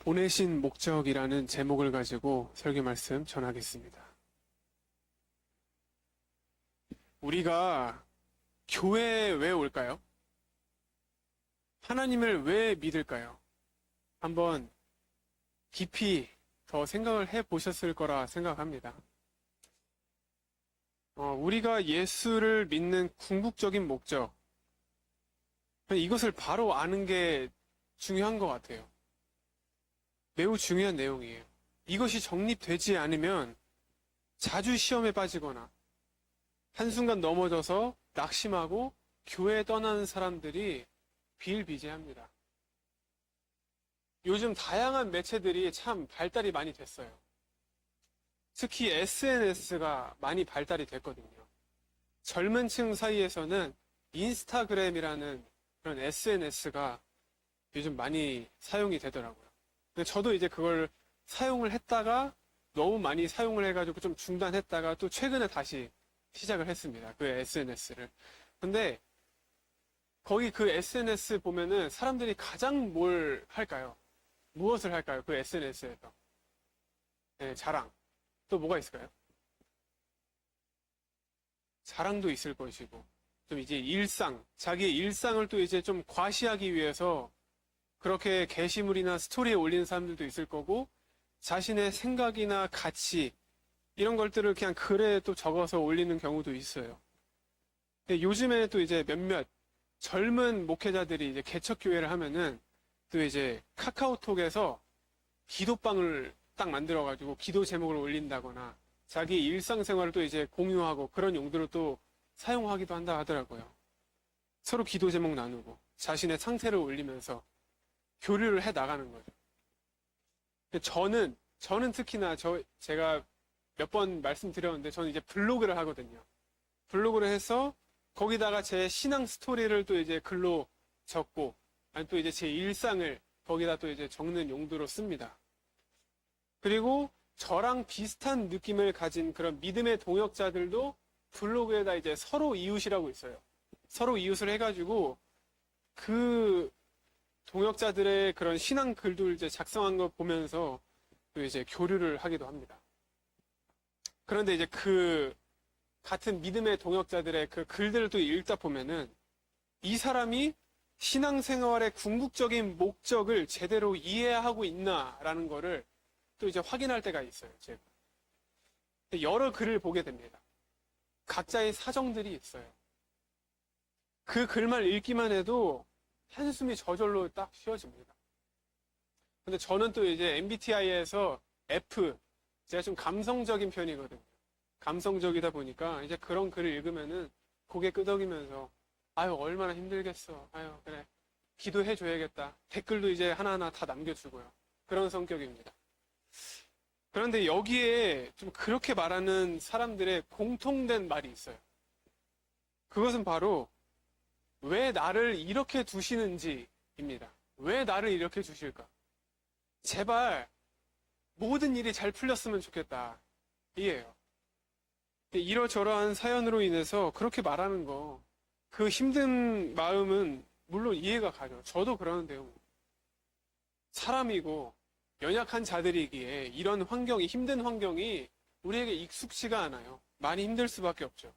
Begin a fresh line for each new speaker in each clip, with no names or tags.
보내신 목적이라는 제목을 가지고 설교 말씀 전하겠습니다. 우리가 교회에 왜 올까요? 하나님을 왜 믿을까요? 한번 깊이 더 생각을 해 보셨을 거라 생각합니다. 우리가 예수를 믿는 궁극적인 목적, 이것을 바로 아는 게 중요한 것 같아요. 매우 중요한 내용이에요. 이것이 정립되지 않으면 자주 시험에 빠지거나 한순간 넘어져서 낙심하고 교회에 떠나는 사람들이 비일비재합니다. 요즘 다양한 매체들이 참 발달이 많이 됐어요. 특히 SNS가 많이 발달이 됐거든요. 젊은 층 사이에서는 인스타그램이라는 그런 SNS가 요즘 많이 사용이 되더라고요. 근데 저도 이제 그걸 사용을 했다가 너무 많이 사용을 해가지고 좀 중단했다가 또 최근에 다시 시작을 했습니다. 그 SNS를. 근데 거기 그 SNS 보면은 사람들이 가장 뭘 할까요? 무엇을 할까요? 그 SNS에서. 네, 자랑. 또 뭐가 있을까요? 자랑도 있을 것이고, 좀 이제 일상, 자기의 일상을 또 이제 좀 과시하기 위해서 그렇게 게시물이나 스토리에 올리는 사람들도 있을 거고, 자신의 생각이나 가치, 이런 것들을 그냥 글에 또 적어서 올리는 경우도 있어요. 근데 요즘에 또 이제 몇몇 젊은 목회자들이 이제 개척교회를 하면은 또 이제 카카오톡에서 기도방을 딱 만들어가지고 기도 제목을 올린다거나 자기 일상생활을 또 이제 공유하고 그런 용도로 또 사용하기도 한다 하더라고요. 서로 기도 제목 나누고 자신의 상태를 올리면서 교류를 해 나가는 거죠. 저는 특히나 제가 몇 번 말씀드렸는데 저는 이제 블로그를 하거든요. 블로그를 해서 거기다가 제 신앙 스토리를 또 이제 글로 적고 아니 또 이제 제 일상을 거기다 또 이제 적는 용도로 씁니다. 그리고 저랑 비슷한 느낌을 가진 그런 믿음의 동역자들도 블로그에다 이제 서로 이웃이라고 있어요. 서로 이웃을 해가지고 그 동역자들의 그런 신앙 글들 이제 작성한 거 보면서 또 이제 교류를 하기도 합니다. 그런데 이제 그 같은 믿음의 동역자들의 그 글들을 또 읽다 보면은 이 사람이 신앙생활의 궁극적인 목적을 제대로 이해하고 있나라는 거를 또 이제 확인할 때가 있어요, 제가. 여러 글을 보게 됩니다. 각자의 사정들이 있어요. 그 글만 읽기만 해도 한숨이 저절로 딱 쉬어집니다. 근데 저는 또 이제 MBTI에서 F, 제가 좀 감성적인 편이거든요. 감성적이다 보니까 이제 그런 글을 읽으면은 고개 끄덕이면서 아유, 얼마나 힘들겠어. 아유, 그래. 기도해줘야겠다. 댓글도 이제 하나하나 다 남겨주고요. 그런 성격입니다. 그런데 여기에 좀 그렇게 말하는 사람들의 공통된 말이 있어요. 그것은 바로 왜 나를 이렇게 두시는지입니다. 왜 나를 이렇게 두실까? 제발 모든 일이 잘 풀렸으면 좋겠다. 이에요. 이러저러한 사연으로 인해서 그렇게 말하는 거, 그 힘든 마음은 물론 이해가 가죠. 저도 그러는데요. 사람이고 연약한 자들이기에 이런 환경이, 힘든 환경이 우리에게 익숙치가 않아요. 많이 힘들 수밖에 없죠.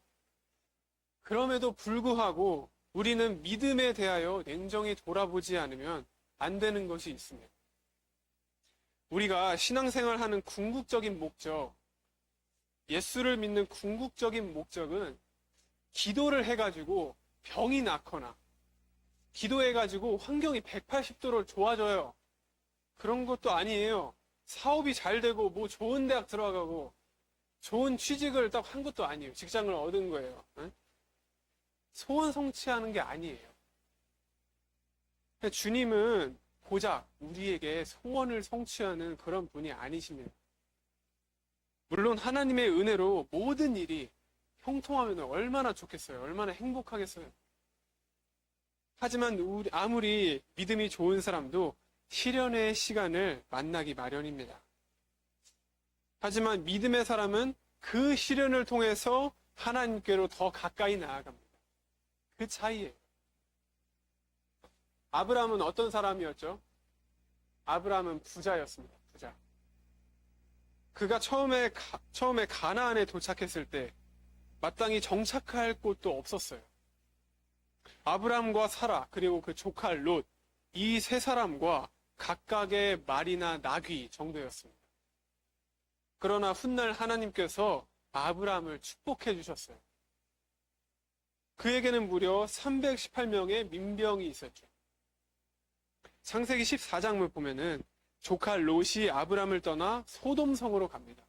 그럼에도 불구하고 우리는 믿음에 대하여 냉정히 돌아보지 않으면 안 되는 것이 있습니다. 우리가 신앙생활하는 궁극적인 목적, 예수를 믿는 궁극적인 목적은 기도를 해가지고 병이 낫거나 기도해가지고 환경이 180도로 좋아져요. 그런 것도 아니에요. 사업이 잘 되고 뭐 좋은 대학 들어가고 좋은 취직을 딱 한 것도 아니에요. 직장을 얻은 거예요. 소원 성취하는 게 아니에요. 주님은 고작 우리에게 소원을 성취하는 그런 분이 아니십니다. 물론 하나님의 은혜로 모든 일이 형통하면 얼마나 좋겠어요. 얼마나 행복하겠어요. 하지만 아무리 믿음이 좋은 사람도 시련의 시간을 만나기 마련입니다. 하지만 믿음의 사람은 그 시련을 통해서 하나님께로 더 가까이 나아갑니다. 그 차이예요. 아브라함은 어떤 사람이었죠? 아브라함은 부자였습니다. 부자. 그가 처음에 가나안에 도착했을 때 마땅히 정착할 곳도 없었어요. 아브라함과 사라 그리고 그 조카 롯, 이 세 사람과 각각의 말이나 나귀 정도였습니다. 그러나 훗날 하나님께서 아브라함을 축복해 주셨어요. 그에게는 무려 318명의 민병이 있었죠. 창세기 14장을 보면은 조카 롯이 아브라함을 떠나 소돔성으로 갑니다.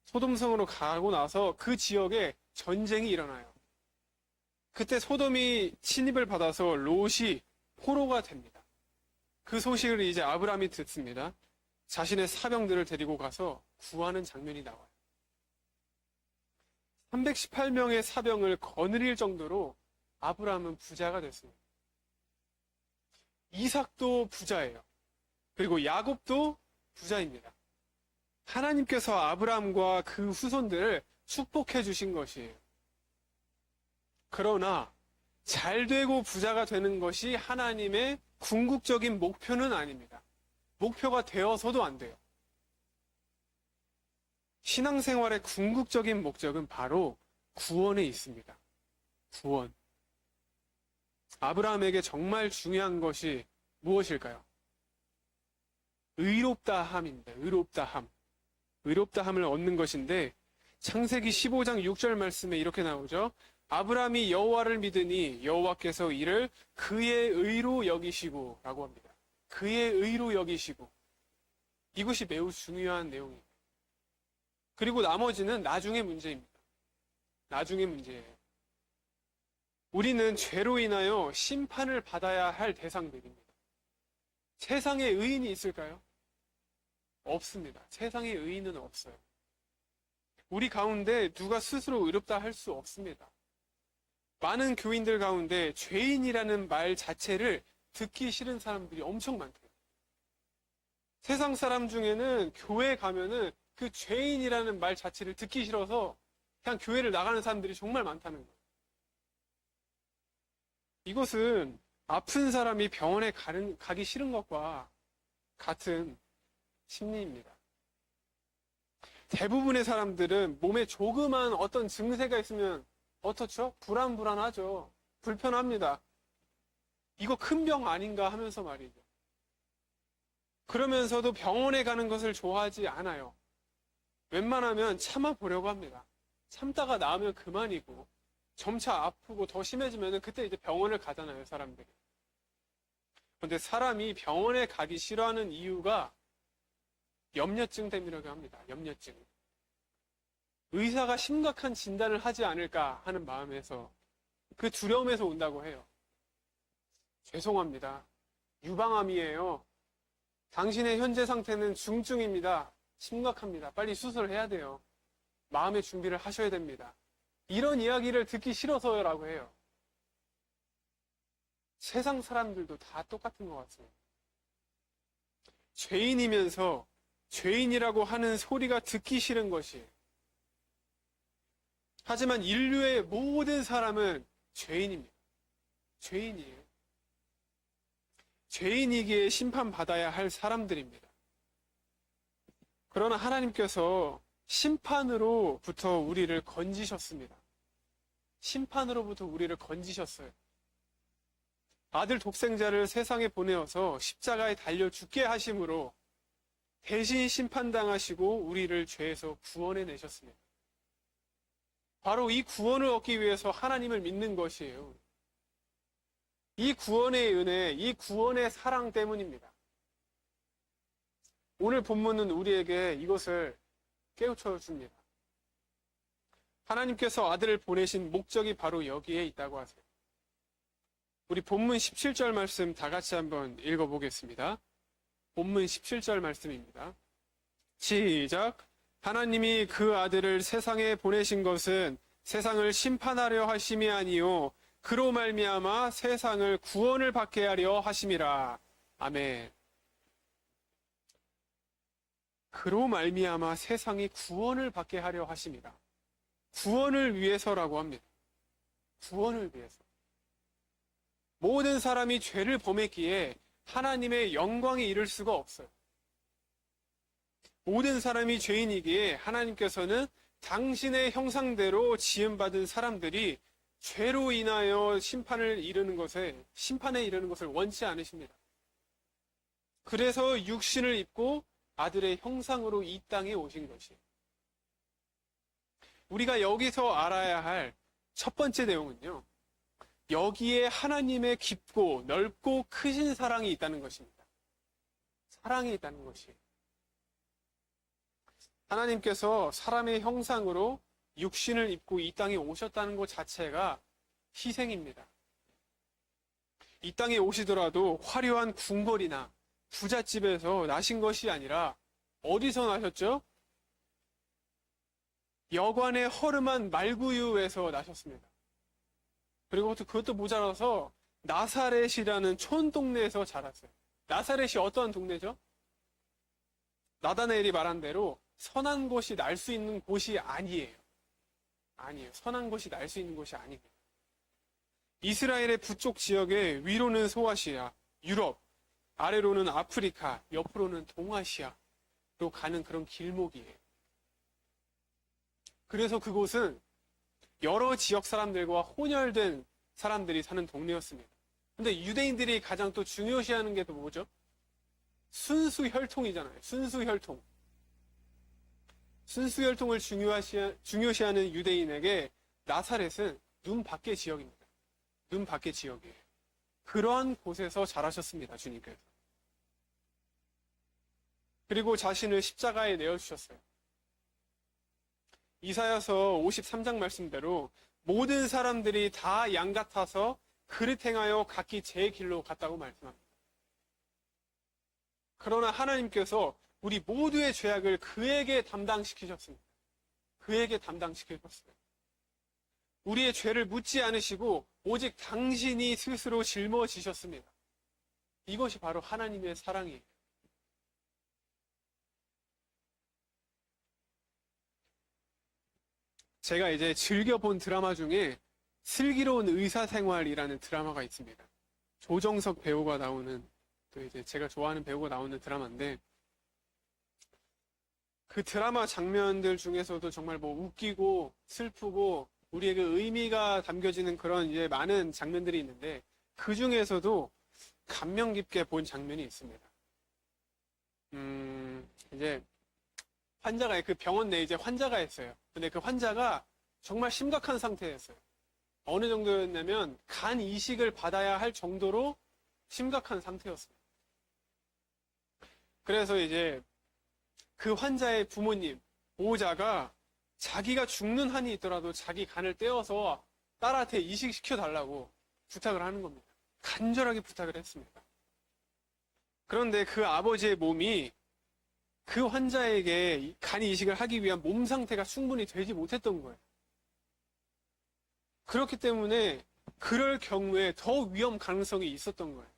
소돔성으로 가고 나서 그 지역에 전쟁이 일어나요. 그때 소돔이 침입을 받아서 롯이 포로가 됩니다. 그 소식을 이제 아브라함이 듣습니다. 자신의 사병들을 데리고 가서 구하는 장면이 나와요. 318명의 사병을 거느릴 정도로 아브라함은 부자가 됐습니다. 이삭도 부자예요. 그리고 야곱도 부자입니다. 하나님께서 아브라함과 그 후손들을 축복해 주신 것이에요. 그러나 잘 되고 부자가 되는 것이 하나님의 궁극적인 목표는 아닙니다. 목표가 되어서도 안 돼요. 신앙생활의 궁극적인 목적은 바로 구원에 있습니다. 구원. 아브라함에게 정말 중요한 것이 무엇일까요? 의롭다함입니다. 의롭다함. 의롭다함을 얻는 것인데 창세기 15장 6절 말씀에 이렇게 나오죠. 아브라함이 여호와를 믿으니 여호와께서 이를 그의 의로 여기시고 라고 합니다. 그의 의로 여기시고. 이것이 매우 중요한 내용입니다. 그리고 나머지는 나중의 문제입니다. 나중의 문제예요. 우리는 죄로 인하여 심판을 받아야 할 대상들입니다. 세상에 의인이 있을까요? 없습니다. 세상에 의인은 없어요. 우리 가운데 누가 스스로 의롭다 할 수 없습니다. 많은 교인들 가운데 죄인이라는 말 자체를 듣기 싫은 사람들이 엄청 많대요. 세상 사람 중에는 교회 가면은 그 죄인이라는 말 자체를 듣기 싫어서 그냥 교회를 나가는 사람들이 정말 많다는 거예요. 이것은 아픈 사람이 병원에 가기 싫은 것과 같은 심리입니다. 대부분의 사람들은 몸에 조그만 어떤 증세가 있으면 어떻죠? 불안하죠. 불편합니다. 이거 큰 병 아닌가 하면서 말이죠. 그러면서도 병원에 가는 것을 좋아하지 않아요. 웬만하면 참아보려고 합니다. 참다가 나으면 그만이고 점차 아프고 더 심해지면 그때 이제 병원을 가잖아요, 사람들이. 그런데 사람이 병원에 가기 싫어하는 이유가 염려증 때문이라고 합니다. 염려증. 의사가 심각한 진단을 하지 않을까 하는 마음에서 그 두려움에서 온다고 해요. 죄송합니다. 유방암이에요. 당신의 현재 상태는 중증입니다. 심각합니다. 빨리 수술해야 돼요. 마음의 준비를 하셔야 됩니다. 이런 이야기를 듣기 싫어서라고 해요. 세상 사람들도 다 똑같은 것 같습니다. 죄인이면서 죄인이라고 하는 소리가 듣기 싫은 것이에요. 하지만 인류의 모든 사람은 죄인입니다. 죄인이에요. 죄인이기에 심판받아야 할 사람들입니다. 그러나 하나님께서 심판으로부터 우리를 건지셨습니다. 심판으로부터 우리를 건지셨어요. 아들 독생자를 세상에 보내어서 십자가에 달려 죽게 하심으로 대신 심판당하시고 우리를 죄에서 구원해 내셨습니다. 바로 이 구원을 얻기 위해서 하나님을 믿는 것이에요. 이 구원의 은혜, 이 구원의 사랑 때문입니다. 오늘 본문은 우리에게 이것을 깨우쳐 줍니다. 하나님께서 아들을 보내신 목적이 바로 여기에 있다고 하세요. 우리 본문 17절 말씀 다 같이 한번 읽어보겠습니다. 본문 17절 말씀입니다. 시작. 하나님이 그 아들을 세상에 보내신 것은 세상을 심판하려 하심이 아니요 그로 말미암아 세상을 구원을 받게 하려 하심이라. 아멘. 그로 말미암아 세상이 구원을 받게 하려 하심이라. 구원을 위해서라고 합니다. 구원을 위해서. 모든 사람이 죄를 범했기에 하나님의 영광에 이를 수가 없어요. 모든 사람이 죄인이기에 하나님께서는 당신의 형상대로 지음받은 사람들이 죄로 인하여 심판에 이르는 것을 원치 않으십니다. 그래서 육신을 입고 아들의 형상으로 이 땅에 오신 것이에요. 우리가 여기서 알아야 할 첫 번째 내용은요, 여기에 하나님의 깊고 넓고 크신 사랑이 있다는 것입니다. 사랑이 있다는 것이에요. 하나님께서 사람의 형상으로 육신을 입고 이 땅에 오셨다는 것 자체가 희생입니다. 이 땅에 오시더라도 화려한 궁궐이나 부잣집에서 나신 것이 아니라 어디서 나셨죠? 여관의 허름한 말구유에서 나셨습니다. 그리고 그것도 모자라서 나사렛이라는 촌동네에서 자랐어요. 나사렛이 어떠한 동네죠? 나다나엘이 말한 대로 선한 것이 날 수 있는 곳이 아니에요. 선한 것이 날 수 있는 곳이 아니에요. 이스라엘의 북쪽 지역에 위로는 소아시아, 유럽, 아래로는 아프리카, 옆으로는 동아시아로 가는 그런 길목이에요. 그래서 그곳은 여러 지역 사람들과 혼혈된 사람들이 사는 동네였습니다. 근데 유대인들이 가장 또 중요시하는 게 또 뭐죠? 순수 혈통이잖아요. 순수 혈통. 순수 혈통을 중요시하는 유대인에게 나사렛은 눈 밖의 지역입니다. 눈 밖의 지역이에요. 그러한 곳에서 자라셨습니다. 주님께서. 그리고 자신을 십자가에 내어주셨어요. 이사야서 53장 말씀대로 모든 사람들이 다 양 같아서 그릇 행하여 각기 제 길로 갔다고 말씀합니다. 그러나 하나님께서 우리 모두의 죄악을 그에게 담당시키셨습니다. 그에게 담당시키셨어요. 우리의 죄를 묻지 않으시고 오직 당신이 스스로 짊어지셨습니다. 이것이 바로 하나님의 사랑이에요. 제가 이제 즐겨본 드라마 중에 슬기로운 의사생활이라는 드라마가 있습니다. 조정석 배우가 나오는, 또 이제 제가 좋아하는 배우가 나오는 드라마인데, 그 드라마 장면들 중에서도 정말 뭐 웃기고 슬프고 우리에게 의미가 담겨지는 그런 이제 많은 장면들이 있는데, 그 중에서도 감명 깊게 본 장면이 있습니다. 이제 환자가, 그 병원 내에 이제 환자가 있어요. 근데 그 환자가 정말 심각한 상태였어요. 어느 정도였냐면 간 이식을 받아야 할 정도로 심각한 상태였습니다. 그래서 이제 그 환자의 부모님, 보호자가 자기가 죽는 한이 있더라도 자기 간을 떼어서 딸한테 이식시켜 달라고 부탁을 하는 겁니다. 간절하게 부탁을 했습니다. 그런데 그 아버지의 몸이 그 환자에게 간 이식을 하기 위한 몸 상태가 충분히 되지 못했던 거예요. 그렇기 때문에 그럴 경우에 더 위험 가능성이 있었던 거예요.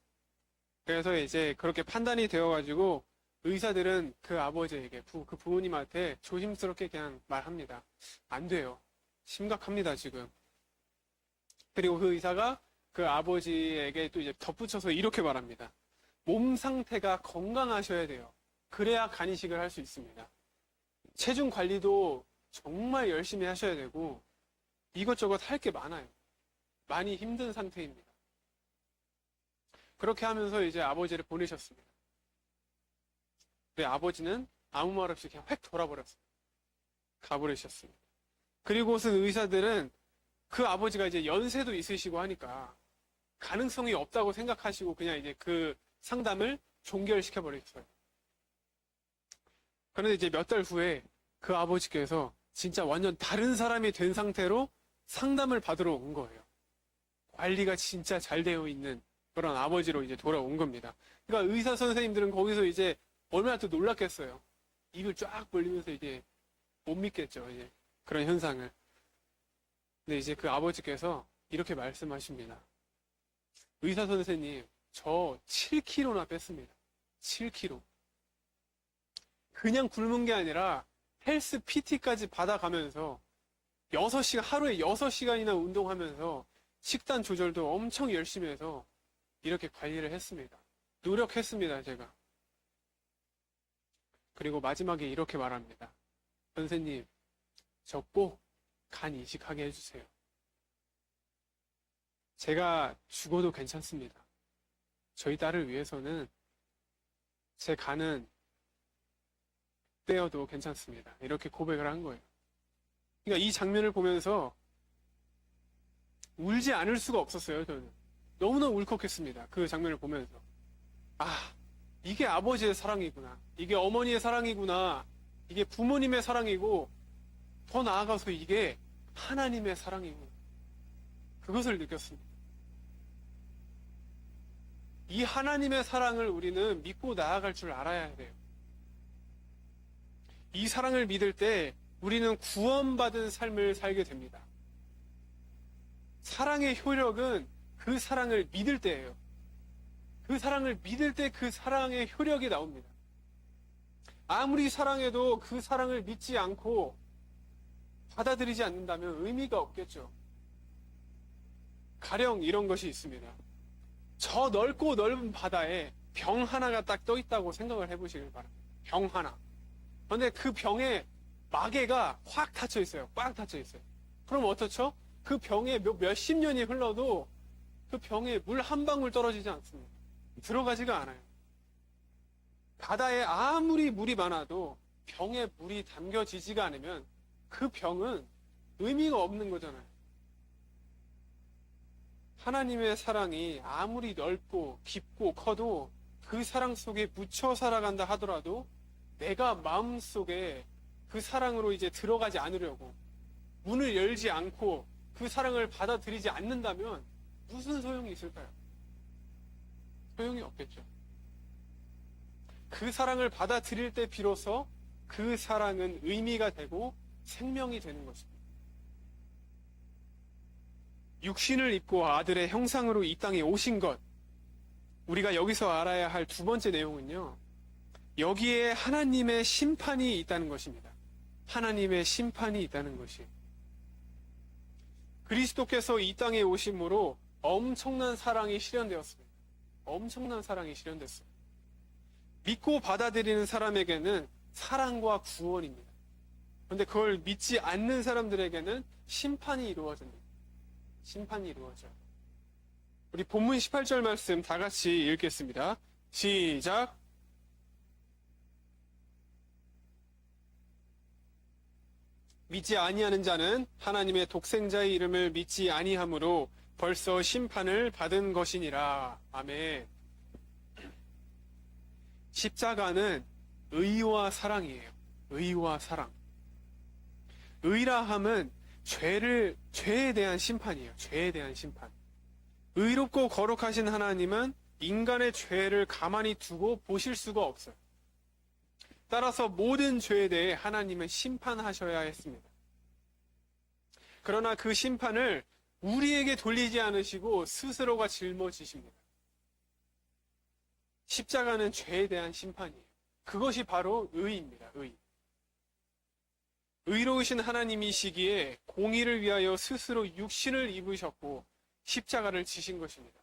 그래서 이제 그렇게 판단이 되어가지고 의사들은 그 아버지에게, 그 부모님한테 조심스럽게 그냥 말합니다. 안 돼요. 심각합니다, 지금. 그리고 그 의사가 그 아버지에게 또 이제 덧붙여서 이렇게 말합니다. 몸 상태가 건강하셔야 돼요. 그래야 간 이식을 할 수 있습니다. 체중 관리도 정말 열심히 하셔야 되고 이것저것 할 게 많아요. 많이 힘든 상태입니다. 그렇게 하면서 이제 아버지를 보내셨습니다. 근데 아버지는 아무 말 없이 그냥 획 돌아버렸어요. 가버리셨습니다. 그리고선 의사들은 그 아버지가 이제 연세도 있으시고 하니까 가능성이 없다고 생각하시고 그냥 이제 그 상담을 종결시켜 버렸어요. 그런데 이제 몇 달 후에 그 아버지께서 진짜 완전 다른 사람이 된 상태로 상담을 받으러 온 거예요. 관리가 진짜 잘 되어 있는 그런 아버지로 이제 돌아온 겁니다. 그러니까 의사 선생님들은 거기서 이제 얼마나 또 놀랐겠어요. 입을 쫙 벌리면서 이제 못 믿겠죠. 이제 그런 현상을. 근데 이제 그 아버지께서 이렇게 말씀하십니다. 의사 선생님, 저 7kg나 뺐습니다. 7kg. 그냥 굶은 게 아니라 헬스 PT까지 받아가면서 6시간, 하루에 6시간이나 운동하면서 식단 조절도 엄청 열심히 해서 이렇게 관리를 했습니다. 노력했습니다, 제가. 그리고 마지막에 이렇게 말합니다. 선생님, 저 꼭 간 이식하게 해주세요. 제가 죽어도 괜찮습니다. 저희 딸을 위해서는 제 간은 떼어도 괜찮습니다. 이렇게 고백을 한 거예요. 그러니까 이 장면을 보면서 울지 않을 수가 없었어요, 저는. 너무나 울컥했습니다. 그 장면을 보면서. 아, 이게 아버지의 사랑이구나. 이게 어머니의 사랑이구나. 이게 부모님의 사랑이고, 더 나아가서 이게 하나님의 사랑이구나. 그것을 느꼈습니다. 이 하나님의 사랑을 우리는 믿고 나아갈 줄 알아야 돼요. 이 사랑을 믿을 때 우리는 구원받은 삶을 살게 됩니다. 사랑의 효력은 그 사랑을 믿을 때예요. 그 사랑을 믿을 때 그 사랑의 효력이 나옵니다. 아무리 사랑해도 그 사랑을 믿지 않고 받아들이지 않는다면 의미가 없겠죠. 가령 이런 것이 있습니다. 저 넓고 넓은 바다에 병 하나가 딱 떠 있다고 생각을 해보시길 바랍니다. 병 하나. 그런데 그 병에 마개가 확 닫혀 있어요. 꽉 닫혀 있어요. 그럼 어떻죠? 그 병에 몇십 년이 흘러도 그 병에 물 한 방울 떨어지지 않습니다. 들어가지가 않아요. 바다에 아무리 물이 많아도 병에 물이 담겨지지가 않으면 그 병은 의미가 없는 거잖아요. 하나님의 사랑이 아무리 넓고 깊고 커도 그 사랑 속에 묻혀 살아간다 하더라도 내가 마음속에 그 사랑으로 이제 들어가지 않으려고 문을 열지 않고 그 사랑을 받아들이지 않는다면 무슨 소용이 있을까요? 소용이 없겠죠. 그 사랑을 받아들일 때 비로소 그 사랑은 의미가 되고 생명이 되는 것입니다. 육신을 입고 아들의 형상으로 이 땅에 오신 것, 우리가 여기서 알아야 할 두 번째 내용은요, 여기에 하나님의 심판이 있다는 것입니다. 하나님의 심판이 있다는 것이. 그리스도께서 이 땅에 오심으로 엄청난 사랑이 실현되었습니다. 엄청난 사랑이 실현됐어요. 믿고 받아들이는 사람에게는 사랑과 구원입니다. 그런데 그걸 믿지 않는 사람들에게는 심판이 이루어집니다. 심판이 이루어져요. 우리 본문 18절 말씀 다 같이 읽겠습니다. 시작. 믿지 아니하는 자는 하나님의 독생자의 이름을 믿지 아니하므로 벌써 심판을 받은 것이니라. 아멘. 십자가는 의와 사랑이에요. 의와 사랑. 의라함은 죄에 대한 심판이에요. 죄에 대한 심판. 의롭고 거룩하신 하나님은 인간의 죄를 가만히 두고 보실 수가 없어요. 따라서 모든 죄에 대해 하나님은 심판하셔야 했습니다. 그러나 그 심판을 우리에게 돌리지 않으시고 스스로가 짊어지십니다. 십자가는 죄에 대한 심판이에요. 그것이 바로 의입니다. 의. 의로우신 하나님이시기에 공의를 위하여 스스로 육신을 입으셨고 십자가를 지신 것입니다.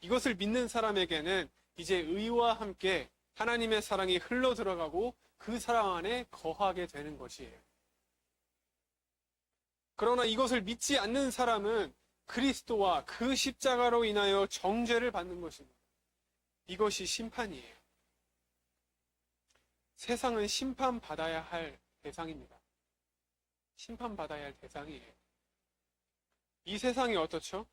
이것을 믿는 사람에게는 이제 의와 함께 하나님의 사랑이 흘러 들어가고 그 사랑 안에 거하게 되는 것이에요. 그러나 이것을 믿지 않는 사람은 그리스도와 그 십자가로 인하여 정죄를 받는 것입니다. 이것이 심판이에요. 세상은 심판받아야 할 대상입니다. 심판받아야 할 대상이에요. 이 세상이 어떻죠?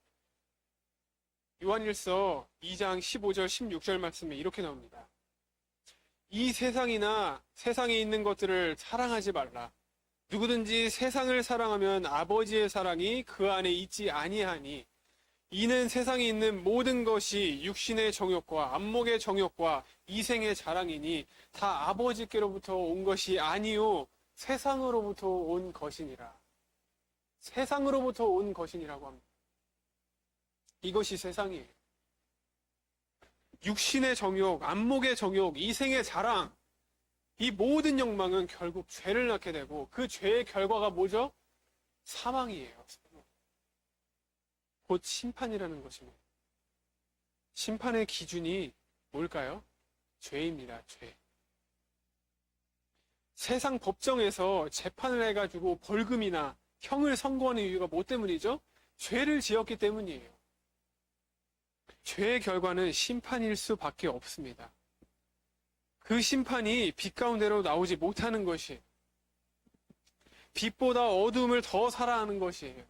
요한일서 2장 15절 16절 말씀에 이렇게 나옵니다. 이 세상이나 세상에 있는 것들을 사랑하지 말라. 누구든지 세상을 사랑하면 아버지의 사랑이 그 안에 있지 아니하니 이는 세상에 있는 모든 것이 육신의 정욕과 안목의 정욕과 이생의 자랑이니 다 아버지께로부터 온 것이 아니요 세상으로부터 온 것이니라. 세상으로부터 온 것이니라고 합니다. 이것이 세상이에요. 육신의 정욕, 안목의 정욕, 이생의 자랑, 이 모든 욕망은 결국 죄를 낳게 되고 그 죄의 결과가 뭐죠? 사망이에요. 곧 심판이라는 것입니다. 심판의 기준이 뭘까요? 죄입니다. 죄. 세상 법정에서 재판을 해가지고 벌금이나 형을 선고하는 이유가 뭐 때문이죠? 죄를 지었기 때문이에요. 죄의 결과는 심판일 수밖에 없습니다. 그 심판이 빛 가운데로 나오지 못하는 것이, 빛보다 어둠을 더 사랑하는 것이에요.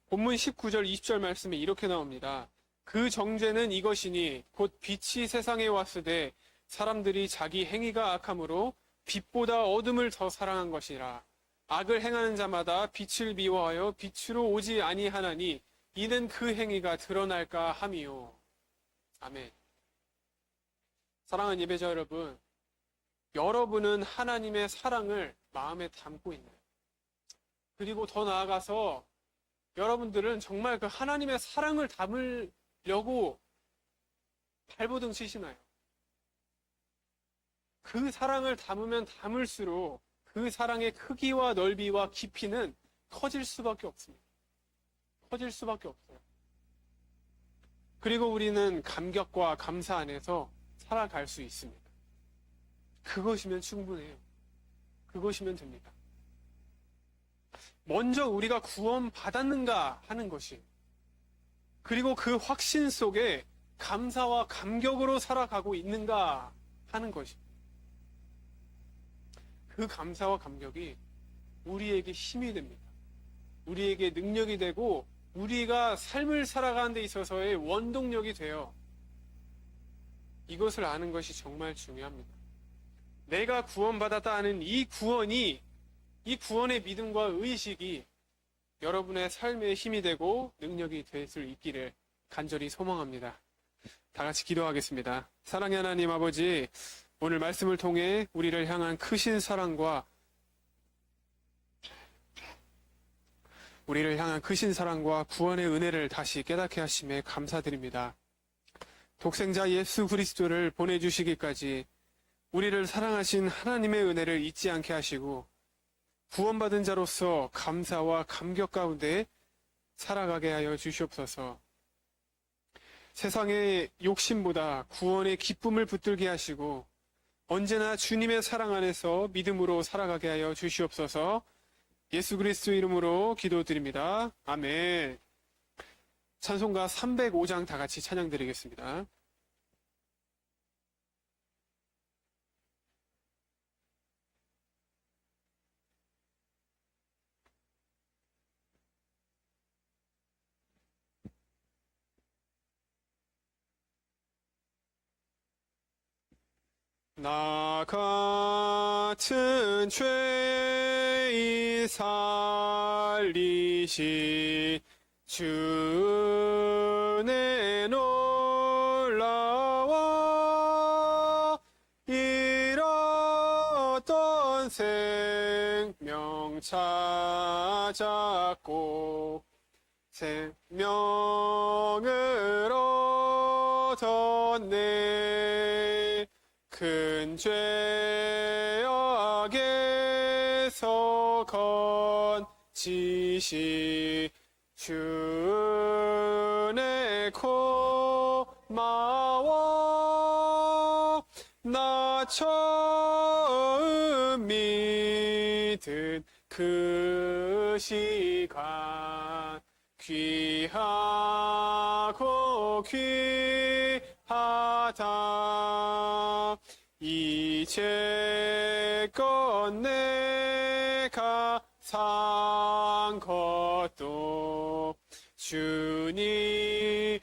본문 19절, 20절 말씀에 이렇게 나옵니다. 그 정죄는 이것이니 곧 빛이 세상에 왔으되 사람들이 자기 행위가 악함으로 빛보다 어둠을 더 사랑한 것이라. 악을 행하는 자마다 빛을 미워하여 빛으로 오지 아니하나니 이는 그 행위가 드러날까 함이요. 아멘. 사랑하는 예배자 여러분, 여러분은 하나님의 사랑을 마음에 담고 있나요? 그리고 더 나아가서 여러분들은 정말 그 하나님의 사랑을 담으려고 발버둥 치시나요? 그 사랑을 담으면 담을수록 그 사랑의 크기와 넓이와 깊이는 커질 수밖에 없습니다. 커질 수밖에 없어요. 그리고 우리는 감격과 감사 안에서 살아갈 수 있습니다. 그것이면 충분해요. 그것이면 됩니다. 먼저 우리가 구원받았는가 하는 것이, 그리고 그 확신 속에 감사와 감격으로 살아가고 있는가 하는 것이, 그 감사와 감격이 우리에게 힘이 됩니다. 우리에게 능력이 되고 우리가 삶을 살아가는 데 있어서의 원동력이 돼요. 이것을 아는 것이 정말 중요합니다. 내가 구원받았다 하는 이 구원의 믿음과 의식이 여러분의 삶의 힘이 되고 능력이 될 수 있기를 간절히 소망합니다. 다 같이 기도하겠습니다. 사랑의 하나님 아버지, 오늘 말씀을 통해 우리를 향한 크신 사랑과 구원의 은혜를 다시 깨닫게 하심에 감사드립니다. 독생자 예수 그리스도를 보내주시기까지 우리를 사랑하신 하나님의 은혜를 잊지 않게 하시고 구원받은 자로서 감사와 감격 가운데 살아가게 하여 주시옵소서. 세상의 욕심보다 구원의 기쁨을 붙들게 하시고 언제나 주님의 사랑 안에서 믿음으로 살아가게 하여 주시옵소서. 예수 그리스도 이름으로 기도드립니다. 아멘. 찬송가 305장 다 같이 찬양드리겠습니다. 나 같은 죄인 살리시 주의 놀라워 잃었던 생명 찾았고 생명을 얻었네. 큰 죄악에서 건지시 주의 고마워. 나 처음 믿은 그 시간 귀하고 귀하다. 이제껏 내가 산 것도 주님의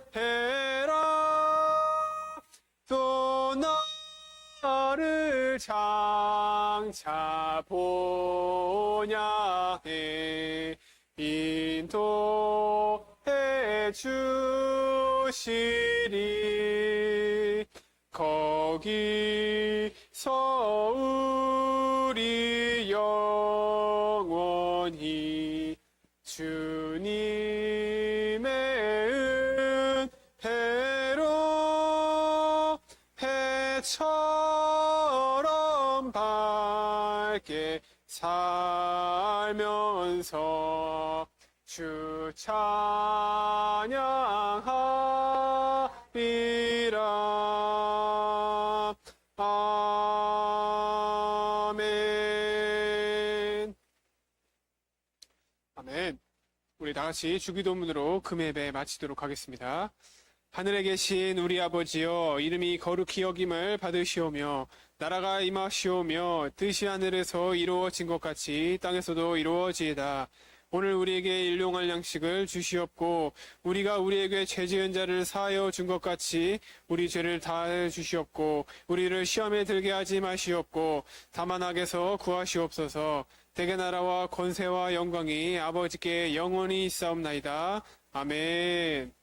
은혜라. 또 나를 장차 본향에 인도해 주시리. 거기서 우리 영원히 주님의 은혜로 해처럼 밝게 살면서 주 찬양하리라. 아멘. 아멘. 우리 다 같이 주기도문으로 금요 예배 마치도록 하겠습니다. 하늘에 계신 우리 아버지여, 이름이 거룩히 여김을 받으시오며 나라가 임하시오며 뜻이 하늘에서 이루어진 것 같이 땅에서도 이루어지이다. 오늘 우리에게 일용할 양식을 주시옵고 우리가 우리에게 죄 지은 자를 사하여 준 것 같이 우리 죄를 다해 주시옵고 우리를 시험에 들게 하지 마시옵고 다만 악에서 구하시옵소서. 대개 나라와 권세와 영광이 아버지께 영원히 있사옵나이다. 아멘.